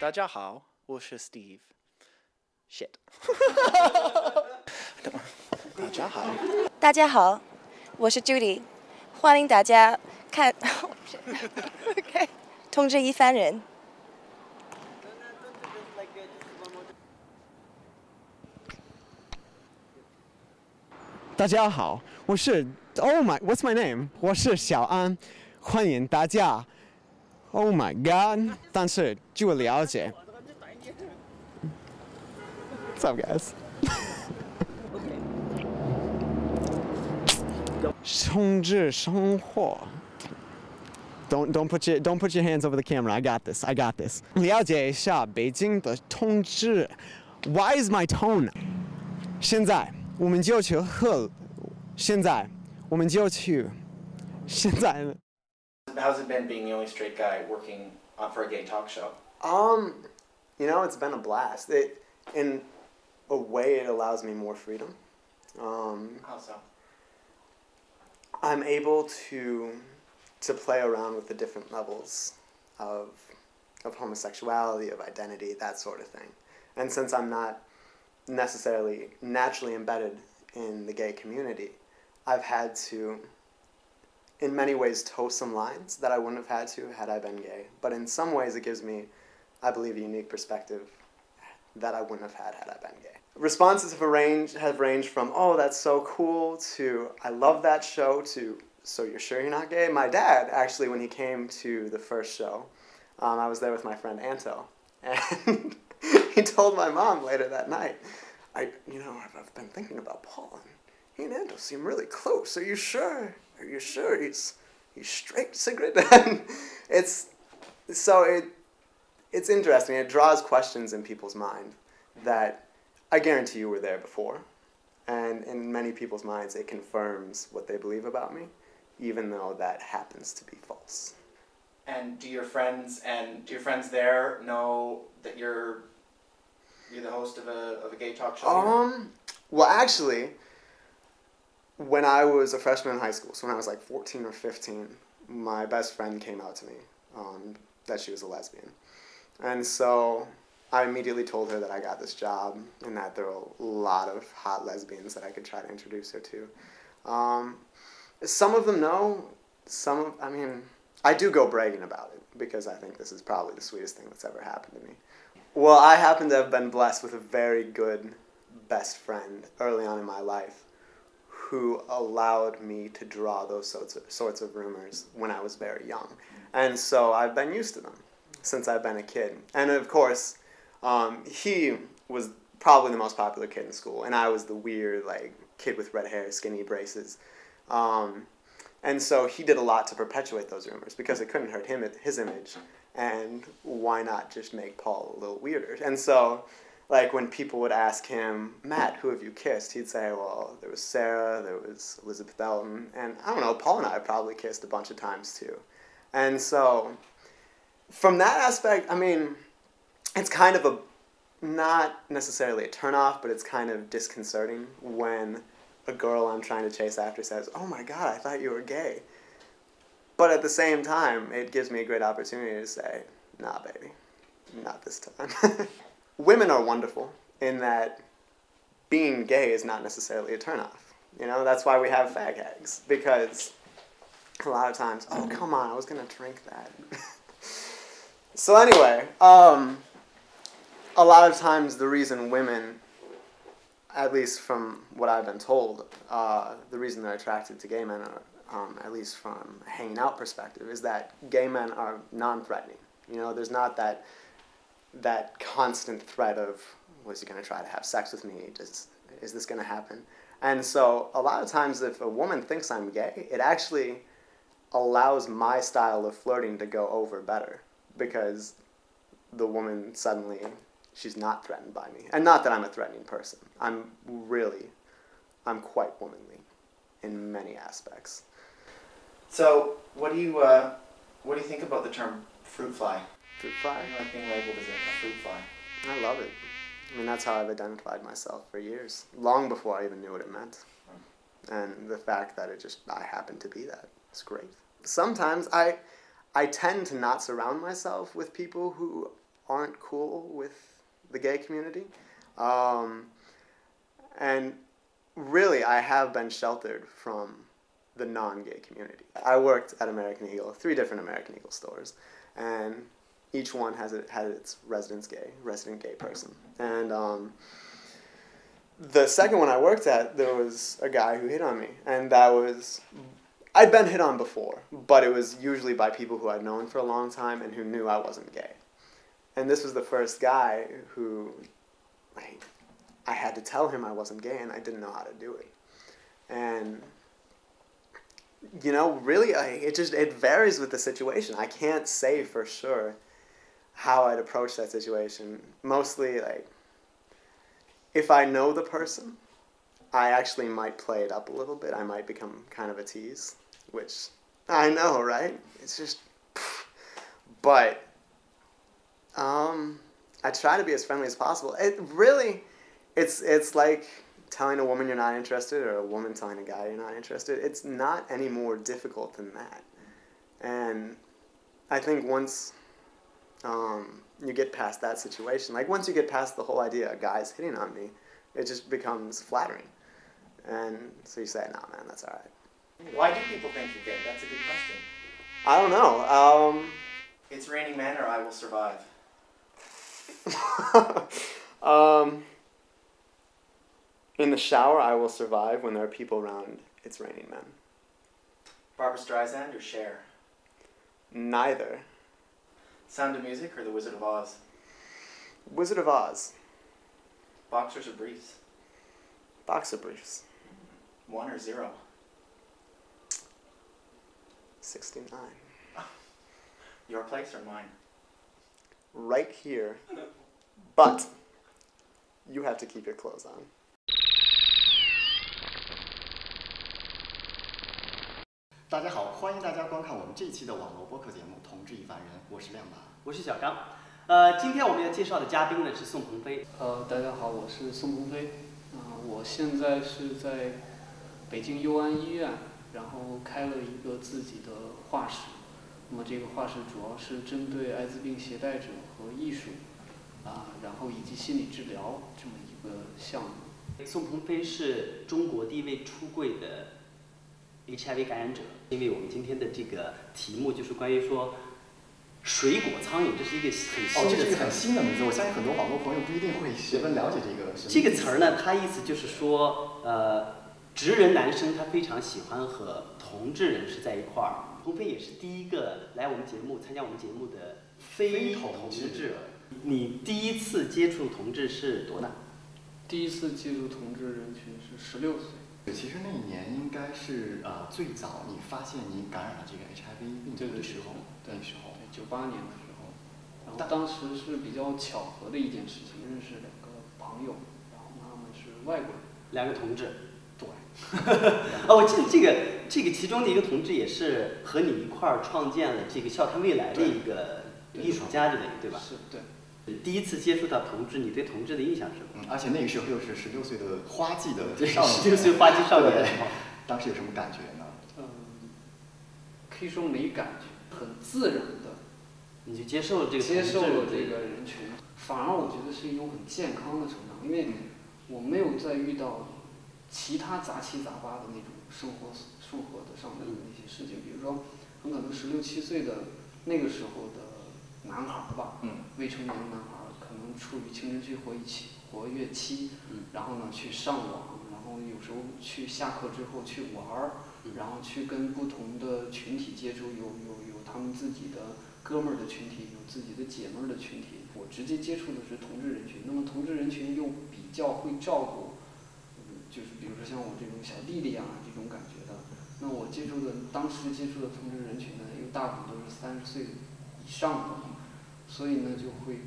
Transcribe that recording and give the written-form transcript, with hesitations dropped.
大家好，我是 Steve. Shit. 大家好。大家好，我是 Judy， 欢迎大家看okay. 通知一番人。大家好，我是 what's my name? 我是小安，欢迎大家。Oh my god！ 但是据我了解 ，What's up, guys？ 控制生活。Don't put your hands over the camera. I got this. I got this. 了解一下北京的统治。Why is my tone？ 现在我们就去喝。现在我们就去。现在。How's it been being the only straight guy working for a gay talk show? You know, it's been a blast. In a way, it allows me more freedom. How so? I'm able to play around with the different levels of homosexuality, of identity, that sort of thing. And since I'm not necessarily naturally embedded in the gay community, I've had to, in many ways, toe some lines that I wouldn't have had to had I been gay. But in some ways, it gives me, I believe, a unique perspective that I wouldn't have had I been gay. Responses have ranged from, oh, that's so cool, to, I love that show, to, so you're sure you're not gay? My dad, actually, when he came to the first show, I was there with my friend Anto, and he told my mom later that night, I've been thinking about Paul, and he and Anto seem really close. Are you sure? Are you sure he's straight, Sigrid? And it's interesting. It draws questions in people's mind that I guarantee you were there before. And in many people's minds, it confirms what they believe about me, even though that happens to be false. And do your friends there know that you're the host of a gay talk show? Well, actually, when I was a freshman in high school, so when I was like 14 or 15, my best friend came out to me that she was a lesbian. And so I immediately told her that I got this job and that there were a lot of hot lesbians that I could try to introduce her to. Some of them know, I do go bragging about it because I think this is probably the sweetest thing that's ever happened to me. Well, I happen to have been blessed with a very good best friend early on in my life who allowed me to draw those sorts of rumors when I was very young. And so I've been used to them since I've been a kid. And of course, he was probably the most popular kid in school, and I was the weird, kid with red hair, skinny braces. And so he did a lot to perpetuate those rumors because it couldn't hurt his image, and why not just make Paul a little weirder? And so, when people would ask him, Matt, who have you kissed? He'd say, well, there was Sarah, there was Elizabeth Belton, and I don't know, Paul and I probably kissed a bunch of times too. And so, from that aspect, it's kind of not necessarily a turnoff, but it's kind of disconcerting when a girl I'm trying to chase after says, oh my God, I thought you were gay. But at the same time, it gives me a great opportunity to say, nah, baby, not this time. Women are wonderful in that being gay is not necessarily a turnoff. That's why we have fag hags, because a lot of times, oh, come on, I was going to drink that. So anyway, a lot of times the reason women, at least from what I've been told, the reason they're attracted to gay men, at least from a hanging out perspective, is that gay men are non-threatening. There's not that constant threat of, was he going to try to have sex with me? Is this going to happen? And so a lot of times if a woman thinks I'm gay, it actually allows my style of flirting to go over better, because the woman suddenly, she's not threatened by me. And not that I'm a threatening person. I'm quite womanly in many aspects. So, what do you think about the term fruit fly? Fruit fly? You like being labeled as a fruit fly? I love it. That's how I've identified myself for years, long before I even knew what it meant. And the fact that I happen to be that is great. Sometimes I tend to not surround myself with people who aren't cool with the gay community. And really, I have been sheltered from the non-gay community. I worked at American Eagle, 3 different American Eagle stores, and each one had its resident gay person. And the second one I worked at, there was a guy who hit on me, and I'd been hit on before, but it was usually by people who I'd known for a long time and who knew I wasn't gay. And this was the first guy who, I had to tell him I wasn't gay, and I didn't know how to do it. And, really, it varies with the situation. I can't say for sure how I'd approach that situation. Mostly, if I know the person, I actually might play it up a little bit. I might become kind of a tease, which I know, right? It's just, but I try to be as friendly as possible. It's like telling a woman you're not interested, or a woman telling a guy you're not interested. It's not any more difficult than that. And I think once you get past that situation, once you get past the whole idea of guys hitting on me, it just becomes flattering. And so you say, nah, man, that's all right. Why do people think you're gay? That's a good question. I don't know. It's Raining Men or I Will Survive. In the shower, I will survive. When there are people around, it's Raining Men. Barbra Streisand or Cher? Neither. Sound of Music or The Wizard of Oz? Wizard of Oz. Boxers or briefs? Boxer briefs. 1 or 0? 69. Your place or mine? Right here. But you have to keep your clothes on.大家好，欢迎大家观看我们这一期的网络播客节目《同志一凡人》，我是亮爸，我是小张。今天我们要介绍的嘉宾呢是宋鹏飞。大家好，我是宋鹏飞。我现在是在北京佑安医院，然后开了一个自己的画室。那么这个画室主要是针对艾滋病携带者和艺术，然后以及心理治疗这么一个项目。宋鹏飞是中国第一位出柜的 HIV 感染者。因为我们今天的这个题目就是关于说水果苍蝇，这是一个很新的词。这是一个很新的名字，我相信很多网络朋友不一定会十分了解这个。这个词儿呢，它意思就是说，直人男生他非常喜欢和同志人士在一块儿。鹏飞也是第一个来我们节目参加我们节目的非同志。你第一次接触同志是多大？第一次接触同志人群是16岁。其实那一年应该是最早你发现你感染了这个 HIV 病毒的时候，对，98年的时候，然后当时是比较巧合的一件事情，认识2个朋友，然后他们是外国人，2个同志。对。我记得这个其中的一个同志也是和你一块儿创建了这个笑看未来的一个艺术家之类的，对吧？是，对。第一次接触到同志，你对同志的印象是什么？而且那个时候又是16岁的花季的少年，16岁花季少年，当时有什么感觉呢？可以说没感觉，很自然的，你就接受了这个人群，反而我觉得是一种很健康的成长，因为我没有再遇到其他杂七杂八的那种生活的上面的那些事情，比如说很可能16、17岁的那个时候的男孩吧，未成年的男孩可能处于青春期活跃期，然后呢去上网，然后有时候去下课之后去玩儿，然后去跟不同的群体接触，有他们自己的哥们儿的群体，有自己的姐妹儿的群体。我直接接触的是同志人群，那么同志人群又比较会照顾，就是比如说像我这种小弟弟啊这种感觉的。那我当时接触的同志人群呢，又大部分都是30岁以上的，所以呢就会